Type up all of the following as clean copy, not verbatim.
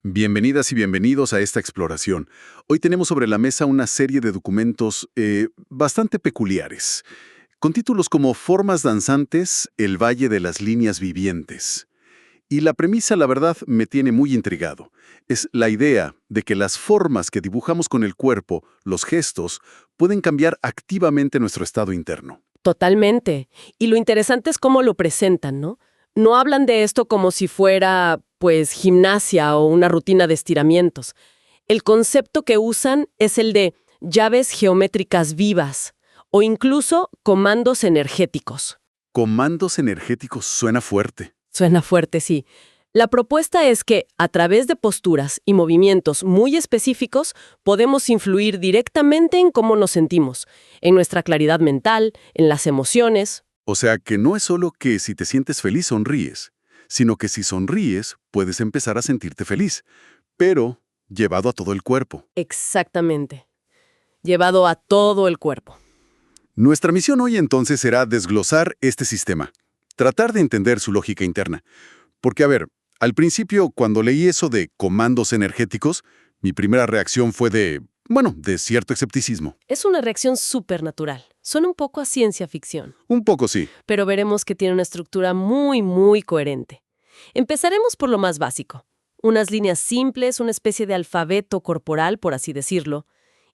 Bienvenidas y bienvenidos a esta exploración. Hoy tenemos sobre la mesa una serie de documentos bastante peculiares, con títulos como Formas danzantes, el Valle de las Líneas Vivientes. Y la premisa, la verdad, me tiene muy intrigado. Es la idea de que las formas que dibujamos con el cuerpo, los gestos, pueden cambiar activamente nuestro estado interno. Totalmente. Y lo interesante es cómo lo presentan, ¿no? No hablan de esto como si fuera, pues, gimnasia o una rutina de estiramientos. El concepto que usan es el de llaves geométricas vivas o incluso comandos energéticos. Comandos energéticos suena fuerte. Suena fuerte, sí. La propuesta es que, a través de posturas y movimientos muy específicos, podemos influir directamente en cómo nos sentimos, en nuestra claridad mental, en las emociones. O sea que no es solo que si te sientes feliz sonríes, sino que si sonríes puedes empezar a sentirte feliz, pero llevado a todo el cuerpo. Exactamente. Llevado a todo el cuerpo. Nuestra misión hoy entonces será desglosar este sistema, tratar de entender su lógica interna. Porque, a ver, al principio cuando leí eso de comandos energéticos, mi primera reacción fue de cierto escepticismo. Es una reacción súper natural. Suena un poco a ciencia ficción, Un poco sí. pero veremos que tiene una estructura muy coherente. Empezaremos por lo más básico. Unas líneas simples, una especie de alfabeto corporal, por así decirlo.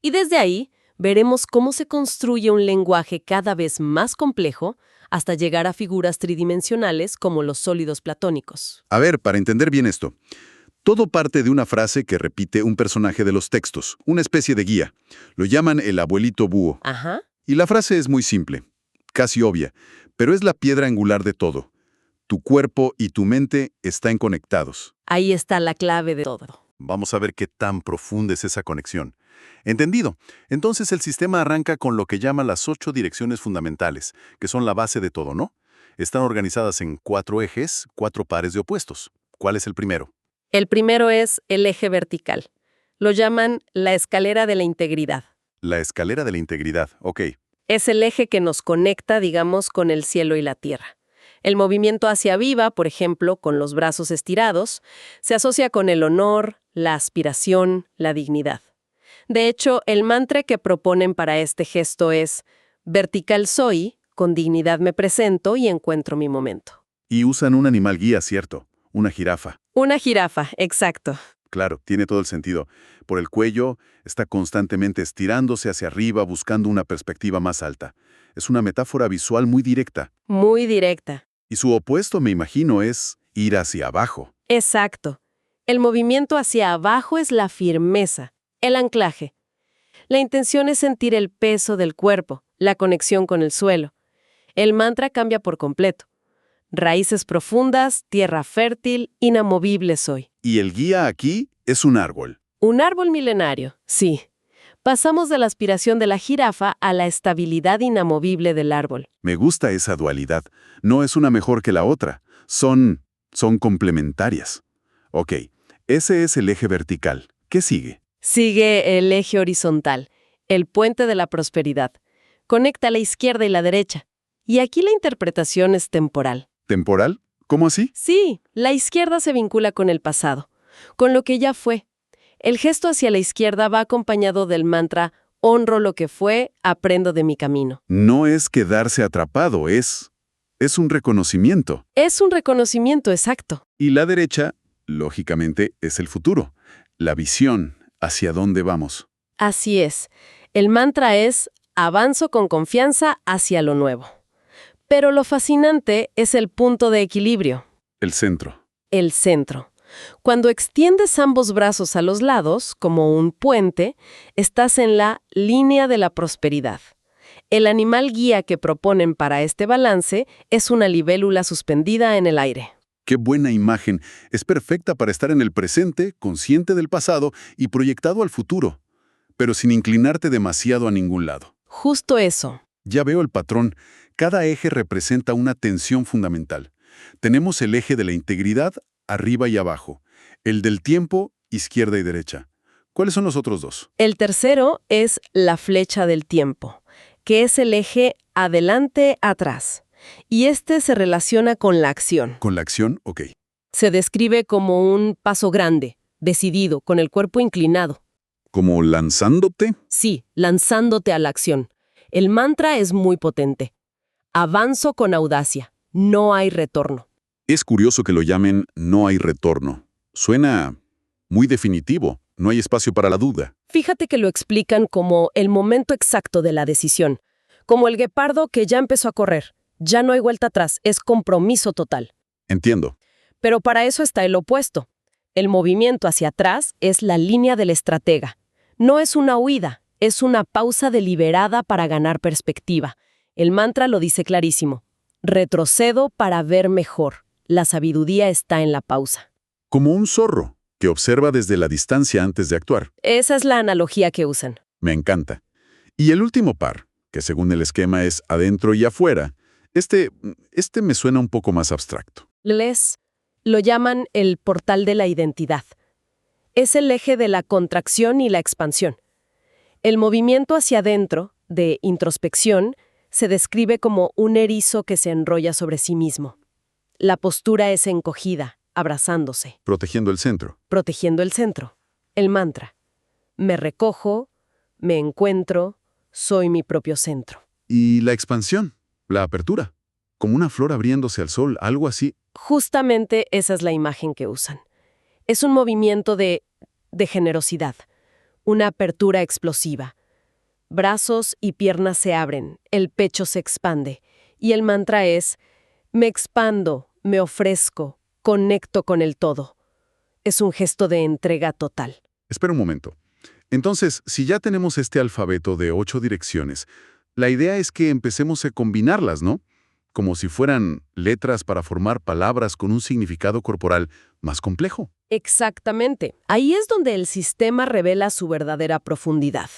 Y desde ahí veremos cómo se construye un lenguaje cada vez más complejo hasta llegar a figuras tridimensionales como los sólidos platónicos. A ver, para entender bien esto, todo parte de una frase que repite un personaje de los textos, una especie de guía. Lo llaman el abuelito búho. Ajá. Y la frase es muy simple, casi obvia, pero es la piedra angular de todo. Tu cuerpo y tu mente están conectados. Ahí está la clave de todo. Vamos a ver qué tan profunda es esa conexión. Entendido. Entonces el sistema arranca con lo que llama las 8 direcciones fundamentales, que son la base de todo, ¿no? Están organizadas en 4 ejes, 4 pares de opuestos. ¿Cuál es el primero? El primero es el eje vertical. Lo llaman la escalera de la integridad. La escalera de la integridad. Ok. Es el eje que nos conecta, digamos, con el cielo y la tierra. El movimiento hacia arriba, por ejemplo, con los brazos estirados, se asocia con el honor, la aspiración, la dignidad. De hecho, el mantra que proponen para este gesto es vertical soy, con dignidad me presento y encuentro mi momento. Y usan un animal guía, ¿cierto? Una jirafa. Una jirafa, exacto. Claro, tiene todo el sentido. Por el cuello, está constantemente estirándose hacia arriba buscando una perspectiva más alta. Es una metáfora visual muy directa. Muy directa. Y su opuesto, me imagino, es ir hacia abajo. Exacto. El movimiento hacia abajo es la firmeza, el anclaje. La intención es sentir el peso del cuerpo, la conexión con el suelo. El mantra cambia por completo. Raíces profundas, tierra fértil, inamovible soy. Y el guía aquí es un árbol. Un árbol milenario, sí. Pasamos de la aspiración de la jirafa a la estabilidad inamovible del árbol. Me gusta esa dualidad. No es una mejor que la otra. Son complementarias. Ok, ese es el eje vertical. ¿Qué sigue? Sigue el eje horizontal, el puente de la prosperidad. Conecta la izquierda y la derecha. Y aquí la interpretación es temporal. ¿Temporal? ¿Cómo así? Sí, la izquierda se vincula con el pasado, con lo que ya fue. El gesto hacia la izquierda va acompañado del mantra honro lo que fue, aprendo de mi camino. No es quedarse atrapado, es un reconocimiento. Es un reconocimiento exacto. Y la derecha, lógicamente, es el futuro. La visión, hacia dónde vamos. Así es. El mantra es avanzo con confianza hacia lo nuevo. Pero lo fascinante es el punto de equilibrio. El centro. El centro. Cuando extiendes ambos brazos a los lados, como un puente, estás en la línea de la prosperidad. El animal guía que proponen para este balance es una libélula suspendida en el aire. ¡Qué buena imagen! Es perfecta para estar en el presente, consciente del pasado y proyectado al futuro, pero sin inclinarte demasiado a ningún lado. Justo eso. Ya veo el patrón. Cada eje representa una tensión fundamental. Tenemos el eje de la integridad, arriba y abajo. El del tiempo, izquierda y derecha. ¿Cuáles son los otros dos? El tercero es la flecha del tiempo, que es el eje adelante-atrás. Y este se relaciona con la acción. ¿Con la acción? Ok. Se describe como un paso grande, decidido, con el cuerpo inclinado. ¿Como lanzándote? Sí, lanzándote a la acción. El mantra es muy potente. Avanzo con audacia. No hay retorno. Es curioso que lo llamen no hay retorno. Suena muy definitivo. No hay espacio para la duda. Fíjate que lo explican como el momento exacto de la decisión. Como el guepardo que ya empezó a correr. Ya no hay vuelta atrás, es compromiso total. Entiendo. Pero para eso está el opuesto. El movimiento hacia atrás es la línea del estratega. No es una huida, es una pausa deliberada para ganar perspectiva. El mantra lo dice clarísimo. Retrocedo para ver mejor. La sabiduría está en la pausa. Como un zorro que observa desde la distancia antes de actuar. Esa es la analogía que usan. Me encanta. Y el último par, que según el esquema es adentro y afuera, este me suena un poco más abstracto. Lo llaman el portal de la identidad. Es el eje de la contracción y la expansión. El movimiento hacia adentro, de introspección, se describe como un erizo que se enrolla sobre sí mismo. La postura es encogida, abrazándose, Protegiendo el centro. protegiendo el centro. El mantra. Me recojo, me encuentro, soy mi propio centro. Y la expansión, la apertura. Como una flor abriéndose al sol, algo así. Justamente esa es la imagen que usan. Es un movimiento de generosidad, una apertura explosiva. Brazos y piernas se abren, el pecho se expande, y el mantra es, me expando, me ofrezco, conecto con el todo. Es un gesto de entrega total. Espera un momento. Entonces, si ya tenemos este alfabeto de 8 direcciones, la idea es que empecemos a combinarlas, ¿no? Como si fueran letras para formar palabras con un significado corporal más complejo. Exactamente. Ahí es donde el sistema revela su verdadera profundidad.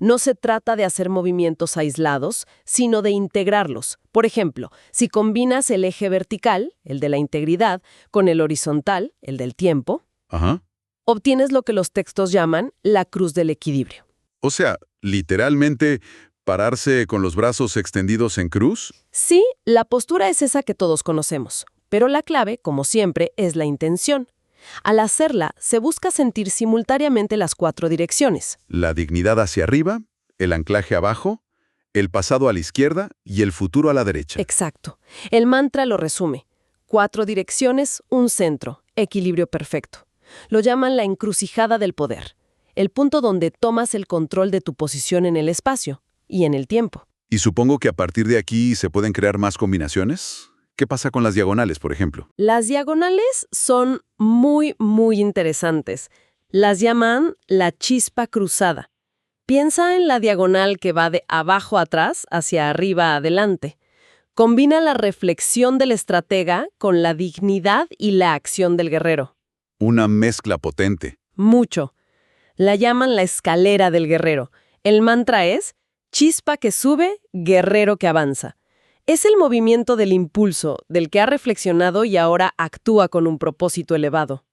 No se trata de hacer movimientos aislados, sino de integrarlos. Por ejemplo, si combinas el eje vertical, el de la integridad, con el horizontal, el del tiempo, Ajá. obtienes lo que los textos llaman la cruz del equilibrio. O sea, literalmente, pararse con los brazos extendidos en cruz. Sí, la postura es esa que todos conocemos, pero la clave, como siempre, es la intención. Al hacerla, se busca sentir simultáneamente las 4 direcciones. La dignidad hacia arriba, el anclaje abajo, el pasado a la izquierda y el futuro a la derecha. Exacto. El mantra lo resume. 4 direcciones, un centro, equilibrio perfecto. Lo llaman la encrucijada del poder, el punto donde tomas el control de tu posición en el espacio y en el tiempo. Y supongo que a partir de aquí se pueden crear más combinaciones. ¿Qué pasa con las diagonales, por ejemplo? Las diagonales son muy interesantes. Las llaman la chispa cruzada. Piensa en la diagonal que va de abajo a atrás hacia arriba adelante. Combina la reflexión del estratega con la dignidad y la acción del guerrero. Una mezcla potente. Mucho. La llaman la escalera del guerrero. El mantra es chispa que sube, guerrero que avanza. Es el movimiento del impulso, del que ha reflexionado y ahora actúa con un propósito elevado.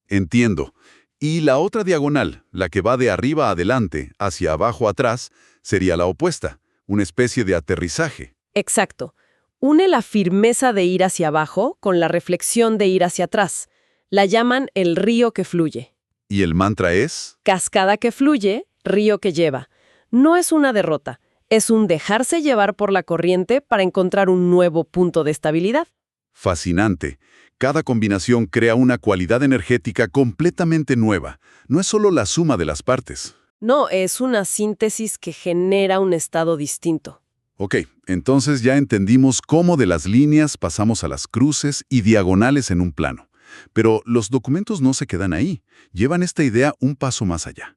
Entiendo. Y la otra diagonal, la que va de arriba adelante, hacia abajo atrás, sería la opuesta, una especie de aterrizaje. Exacto. Une la firmeza de ir hacia abajo con la reflexión de ir hacia atrás. La llaman el río que fluye. ¿Y el mantra es? Cascada que fluye, río que lleva. No es una derrota, es un dejarse llevar por la corriente para encontrar un nuevo punto de estabilidad. Fascinante. Cada combinación crea una cualidad energética completamente nueva. No es solo la suma de las partes. No, es una síntesis que genera un estado distinto. Ok, entonces ya entendimos cómo de las líneas pasamos a las cruces y diagonales en un plano. Pero los documentos no se quedan ahí, llevan esta idea un paso más allá.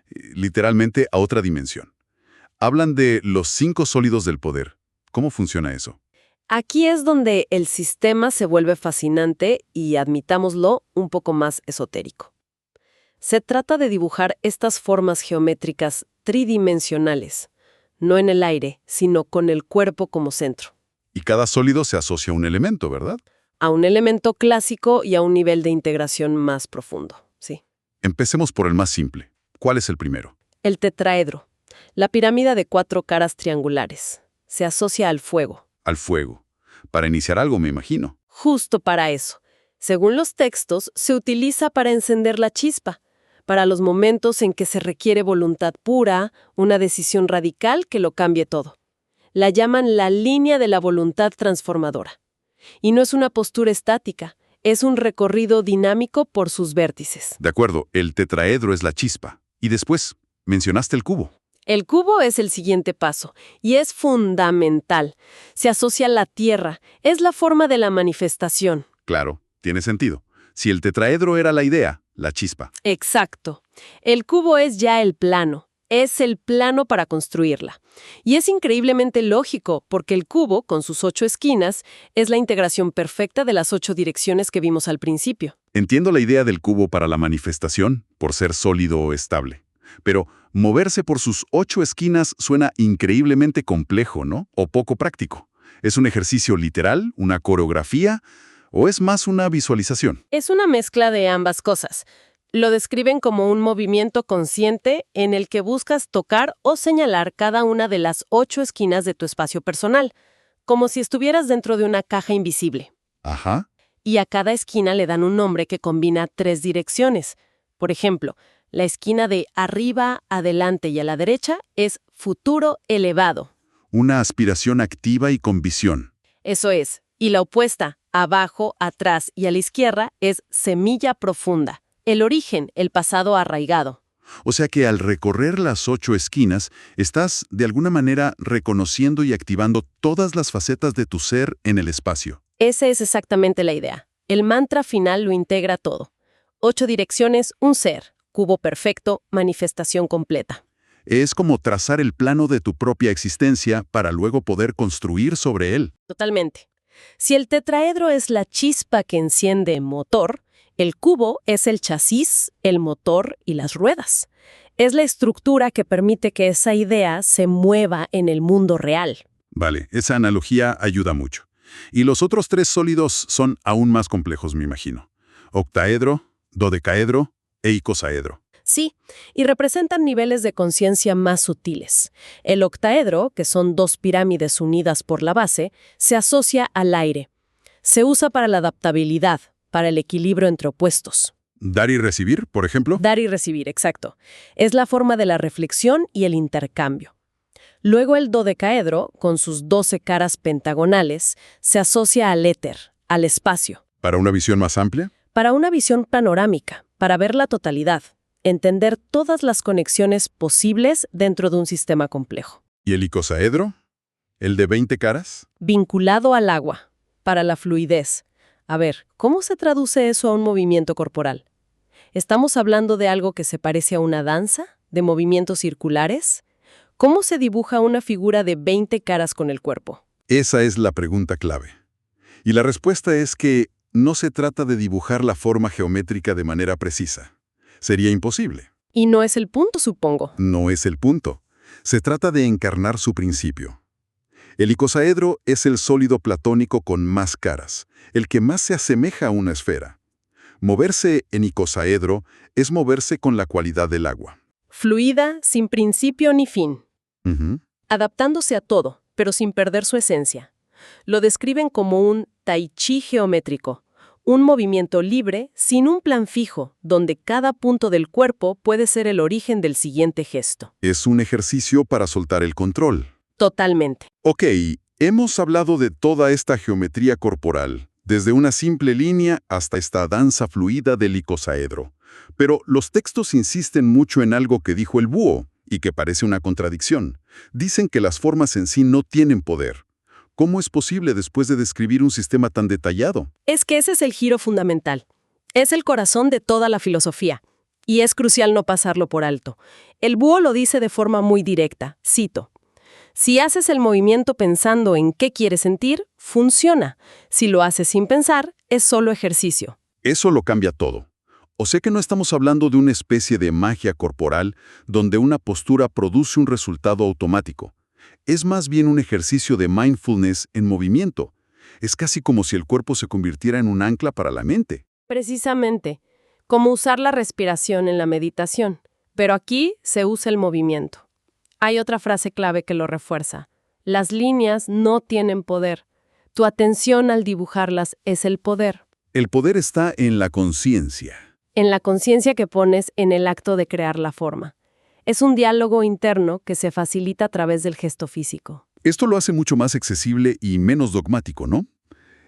Literalmente a otra dimensión. Hablan de los 5 sólidos del poder. ¿Cómo funciona eso? Aquí es donde el sistema se vuelve fascinante y, admitámoslo, un poco más esotérico. Se trata de dibujar estas formas geométricas tridimensionales, no en el aire, sino con el cuerpo como centro. Y cada sólido se asocia a un elemento, ¿verdad? A un elemento clásico y a un nivel de integración más profundo, sí. Empecemos por el más simple. ¿Cuál es el primero? El tetraedro, la pirámide de 4 caras triangulares. Se asocia al fuego. Al fuego. Para iniciar algo, me imagino. Justo para eso. Según los textos, se utiliza para encender la chispa, para los momentos en que se requiere voluntad pura, una decisión radical que lo cambie todo. La llaman la línea de la voluntad transformadora. Y no es una postura estática, es un recorrido dinámico por sus vértices. De acuerdo, el tetraedro es la chispa. Y después, mencionaste el cubo. El cubo es el siguiente paso, y es fundamental. Se asocia a la Tierra, es la forma de la manifestación. Claro, tiene sentido. Si el tetraedro era la idea, la chispa. Exacto. El cubo es ya el plano. Es el plano para construirla. Y es increíblemente lógico, porque el cubo, con sus 8 esquinas, es la integración perfecta de las 8 direcciones que vimos al principio. Entiendo la idea del cubo para la manifestación, por ser sólido o estable. Pero moverse por sus 8 esquinas suena increíblemente complejo, ¿no? O poco práctico. ¿Es un ejercicio literal, una coreografía, o es más una visualización? Es una mezcla de ambas cosas. Lo describen como un movimiento consciente en el que buscas tocar o señalar cada una de las 8 esquinas de tu espacio personal, como si estuvieras dentro de una caja invisible. Ajá. Y a cada esquina le dan un nombre que combina 3 direcciones. Por ejemplo, la esquina de arriba, adelante y a la derecha es futuro elevado. Una aspiración activa y con visión. Eso es. Y la opuesta, abajo, atrás y a la izquierda, es semilla profunda. El origen, el pasado arraigado. O sea que al recorrer las 8 esquinas, estás de alguna manera reconociendo y activando todas las facetas de tu ser en el espacio. Esa es exactamente la idea. El mantra final lo integra todo. 8 direcciones, un ser. Cubo perfecto, manifestación completa. Es como trazar el plano de tu propia existencia para luego poder construir sobre él. Totalmente. Si el tetraedro es la chispa que enciende el motor, el cubo es el chasis, el motor y las ruedas. Es la estructura que permite que esa idea se mueva en el mundo real. Vale, esa analogía ayuda mucho. Y los otros 3 sólidos son aún más complejos, me imagino. Octaedro, dodecaedro e icosaedro. Sí, y representan niveles de conciencia más sutiles. El octaedro, que son 2 pirámides unidas por la base, se asocia al aire. Se usa para la adaptabilidad, para el equilibrio entre opuestos. Dar y recibir, por ejemplo. Dar y recibir, exacto. Es la forma de la reflexión y el intercambio. Luego el dodecaedro, con sus 12 caras pentagonales, se asocia al éter, al espacio. ¿Para una visión más amplia? Para una visión panorámica, para ver la totalidad, entender todas las conexiones posibles dentro de un sistema complejo. ¿Y el icosaedro? ¿El de 20 caras? Vinculado al agua, para la fluidez. A ver, ¿cómo se traduce eso a un movimiento corporal? ¿Estamos hablando de algo que se parece a una danza? ¿De movimientos circulares? ¿Cómo se dibuja una figura de 20 caras con el cuerpo? Esa es la pregunta clave. Y la respuesta es que no se trata de dibujar la forma geométrica de manera precisa. Sería imposible. Y no es el punto, supongo. No es el punto. Se trata de encarnar su principio. El icosaedro es el sólido platónico con más caras, el que más se asemeja a una esfera. Moverse en icosaedro es moverse con la cualidad del agua. Fluida, sin principio ni fin. Ujú. Adaptándose a todo, pero sin perder su esencia. Lo describen como un tai chi geométrico, un movimiento libre sin un plan fijo, donde cada punto del cuerpo puede ser el origen del siguiente gesto. Es un ejercicio para soltar el control. Totalmente. Ok, hemos hablado de toda esta geometría corporal, desde una simple línea hasta esta danza fluida del icosaedro. Pero los textos insisten mucho en algo que dijo el búho, y que parece una contradicción. Dicen que las formas en sí no tienen poder. ¿Cómo es posible después de describir un sistema tan detallado? Es que ese es el giro fundamental. Es el corazón de toda la filosofía. Y es crucial no pasarlo por alto. El búho lo dice de forma muy directa. Cito: si haces el movimiento pensando en qué quieres sentir, funciona. Si lo haces sin pensar, es solo ejercicio. Eso lo cambia todo. O sea que no estamos hablando de una especie de magia corporal donde una postura produce un resultado automático. Es más bien un ejercicio de mindfulness en movimiento. Es casi como si el cuerpo se convirtiera en un ancla para la mente. Precisamente, como usar la respiración en la meditación. Pero aquí se usa el movimiento. Hay otra frase clave que lo refuerza. Las líneas no tienen poder. Tu atención al dibujarlas es el poder. El poder está en la conciencia. En la conciencia que pones en el acto de crear la forma. Es un diálogo interno que se facilita a través del gesto físico. Esto lo hace mucho más accesible y menos dogmático, ¿no?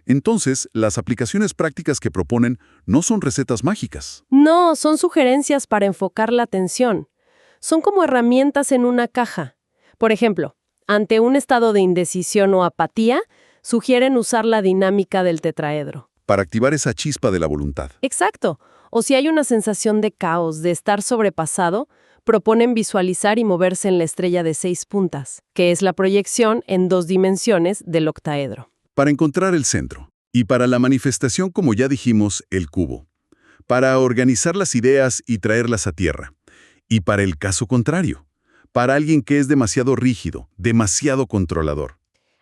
Entonces, las aplicaciones prácticas que proponen no son recetas mágicas. No, son sugerencias para enfocar la atención. Son como herramientas en una caja. Por ejemplo, ante un estado de indecisión o apatía, sugieren usar la dinámica del tetraedro. Para activar esa chispa de la voluntad. Exacto. O si hay una sensación de caos, de estar sobrepasado, proponen visualizar y moverse en la estrella de 6 puntas, que es la proyección en 2 dimensiones del octaedro. Para encontrar el centro. Y para la manifestación, como ya dijimos, el cubo. Para organizar las ideas y traerlas a tierra. Y para el caso contrario. Para alguien que es demasiado rígido, demasiado controlador.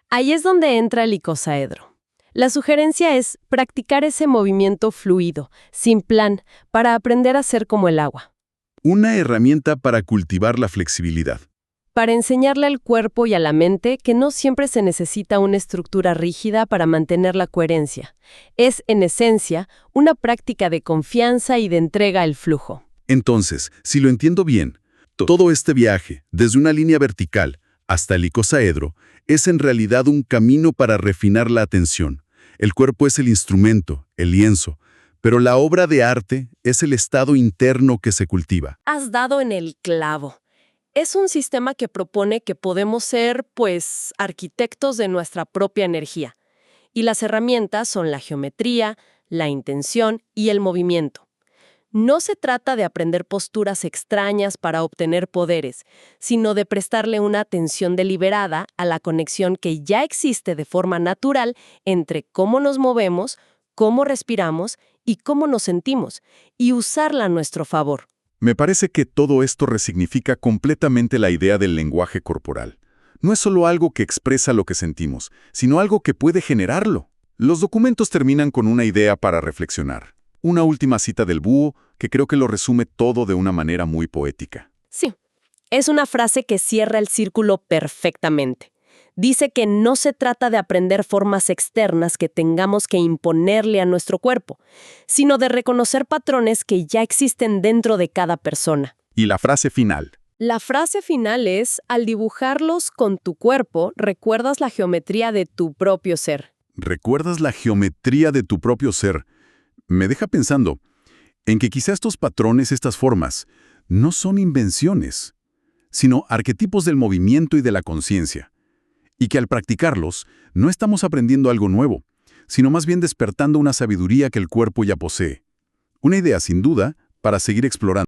Ahí es donde entra el icosaedro. La sugerencia es practicar ese movimiento fluido, sin plan, para aprender a ser como el agua. Una herramienta para cultivar la flexibilidad. Para enseñarle al cuerpo y a la mente que no siempre se necesita una estructura rígida para mantener la coherencia. Es, en esencia, una práctica de confianza y de entrega al flujo. Entonces, si lo entiendo bien, todo este viaje, desde una línea vertical hasta el icosaedro, es en realidad un camino para refinar la atención. El cuerpo es el instrumento, el lienzo, pero la obra de arte es el estado interno que se cultiva. Has dado en el clavo. Es un sistema que propone que podemos ser, arquitectos de nuestra propia energía. Y las herramientas son la geometría, la intención y el movimiento. No se trata de aprender posturas extrañas para obtener poderes, sino de prestarle una atención deliberada a la conexión que ya existe de forma natural entre cómo nos movemos, cómo respiramos y cómo nos sentimos, y usarla a nuestro favor. Me parece que todo esto resignifica completamente la idea del lenguaje corporal. No es solo algo que expresa lo que sentimos, sino algo que puede generarlo. Los documentos terminan con una idea para reflexionar. Una última cita del búho que creo que lo resume todo de una manera muy poética. Sí, es una frase que cierra el círculo perfectamente. Dice que no se trata de aprender formas externas que tengamos que imponerle a nuestro cuerpo, sino de reconocer patrones que ya existen dentro de cada persona. Y la frase final. La frase final es, al dibujarlos con tu cuerpo, recuerdas la geometría de tu propio ser. ¿Recuerdas la geometría de tu propio ser? Me deja pensando en que quizá estos patrones, estas formas, no son invenciones, sino arquetipos del movimiento y de la conciencia. Y que al practicarlos, no estamos aprendiendo algo nuevo, sino más bien despertando una sabiduría que el cuerpo ya posee. Una idea, sin duda, para seguir explorando.